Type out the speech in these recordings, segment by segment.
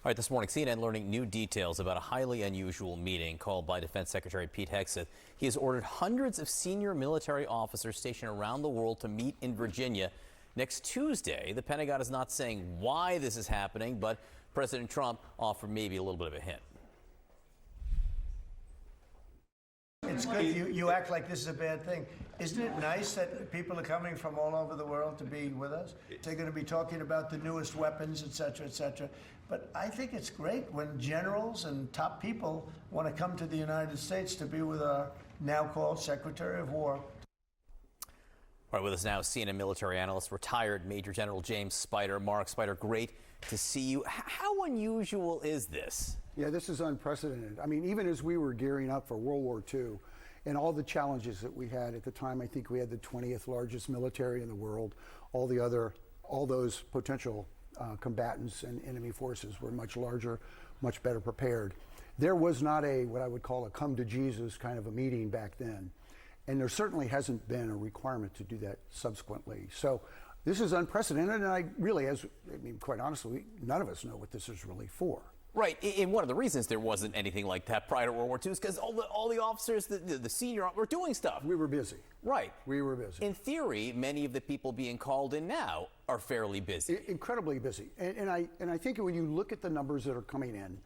All right, this morning, CNN learning new details about a highly unusual meeting called by Defense Secretary Pete Hegseth. He has ordered hundreds of senior military officers stationed around the world to meet in Virginia next Tuesday. The Pentagon is not saying why this is happening, but President Trump offered maybe a little bit of a hint. It's good you act like this is a bad thing. Isn't it nice that people are coming from all over the world to be with us? They're going to be talking about the newest weapons, et cetera, et cetera. But I think it's great when generals and top people want to come to the United States to be with our now called Secretary of War. All right, with us now, CNN military analyst, retired Major General James Spider. Mark Spider, great to see you. How unusual is this? Yeah, this is unprecedented. I mean, even as we were gearing up for World War II and all the challenges that we had at the time, I think we had the 20th largest military in the world. All those potential combatants and enemy forces were much larger, much better prepared. There was not what I would call a come to Jesus kind of a meeting back then. And there certainly hasn't been a requirement to do that subsequently. So this is unprecedented, and quite honestly, none of us know what this is really for. Right, and one of the reasons there wasn't anything like that prior to World War II is because all the officers, the senior, were doing stuff. We were busy. Right. We were busy. In theory, many of the people being called in now are fairly busy. Incredibly busy. And I think when you look at the numbers that are coming in,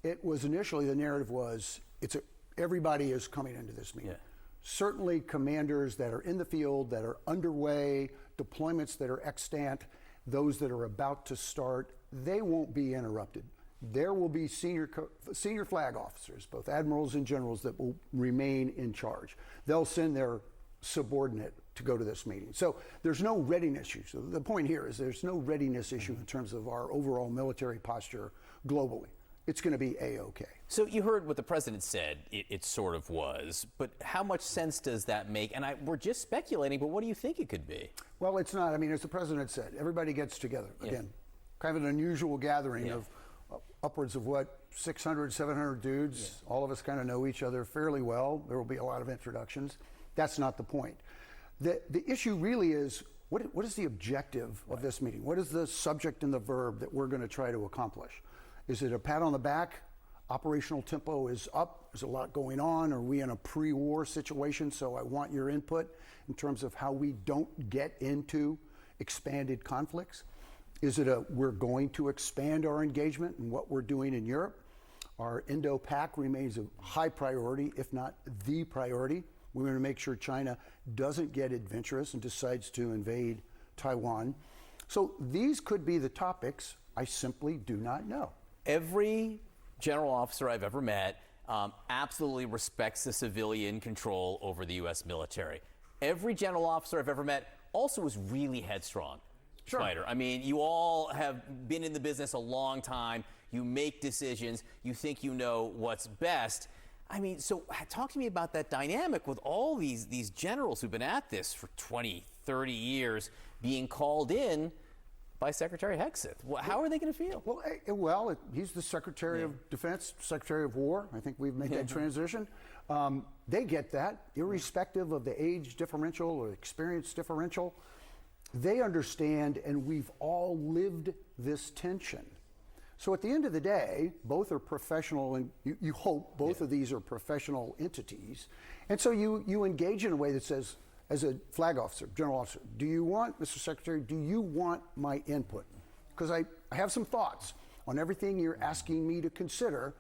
it was initially, the narrative was, everybody is coming into this meeting. Yeah. Certainly commanders that are in the field, that are underway, deployments that are extant, those that are about to start, they won't be interrupted. There will be senior flag officers, both admirals and generals, that will remain in charge. They'll send their subordinate to go to this meeting. So there's no readiness issue. So the point here is there's no readiness issue in terms of our overall military posture globally. It's going to be A-OK. So you heard what the president said, it sort of was, but how much sense does that make? And we're just speculating, but what do you think it could be? Well, it's not. I mean, as the president said, everybody gets together. Again, kind of an unusual gathering of upwards of 600, 700 dudes. All of us kind of know each other fairly well. There will be a lot of introductions. That's not the point. The issue really is, what is the objective of this meeting? What is the subject and the verb that we're going to try to accomplish? Is it a pat on the back? Operational tempo is up. There's a lot going on. Are we in a pre-war situation? So I want your input in terms of how we don't get into expanded conflicts. Is it we're going to expand our engagement in what we're doing in Europe? Our Indo-Pac remains a high priority, if not the priority. We want to make sure China doesn't get adventurous and decides to invade Taiwan. So these could be the topics. I simply do not know. Every general officer I've ever met absolutely respects the civilian control over the U.S. military. Every general officer I've ever met also is really headstrong. Sure. Spider. I mean, you all have been in the business a long time. You make decisions. You think you know what's best. I mean, so talk to me about that dynamic with all these generals who've been at this for 20, 30 years being called in by Secretary Hegseth. How are they going to feel? Well, he's the Secretary of Defense, Secretary of War. I think we've made that transition. They get that, irrespective of the age differential or experience differential. They understand, and we've all lived this tension. So at the end of the day, both are professional, and you hope both of these are professional entities. And so you engage in a way that says, as a flag officer, general officer, do you want, Mr. Secretary, do you want my input? Because I have some thoughts on everything you're asking me to consider.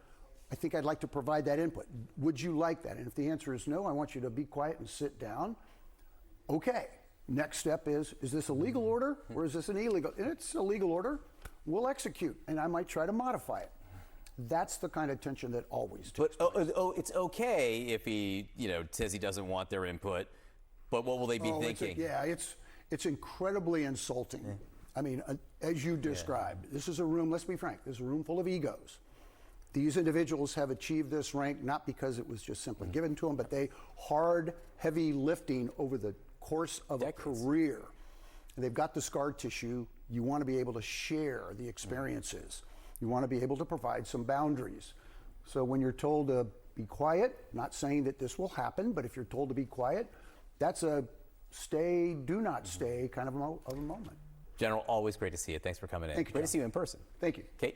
I think I'd like to provide that input. Would you like that? And if the answer is no, I want you to be quiet and sit down. Okay. Next step is this a legal order or is this an illegal? If it's a legal order, we'll execute, and I might try to modify it. That's the kind of tension that always takes place. It's okay if he, says he doesn't want their input, but what will they be thinking? It's incredibly insulting. I mean, as you described, this is a room, let's be frank, this is a room full of egos. These individuals have achieved this rank not because it was just simply given to them, but they heavy lifting over the course of decades. A career. And they've got the scar tissue. You want to be able to share the experiences. You want to be able to provide some boundaries. So when you're told to be quiet, not saying that this will happen, but if you're told to be quiet, that's a stay, do not stay kind of a moment. General, always great to see you. Thanks for coming in. Thank you, great to see you in person. Thank you. Kate?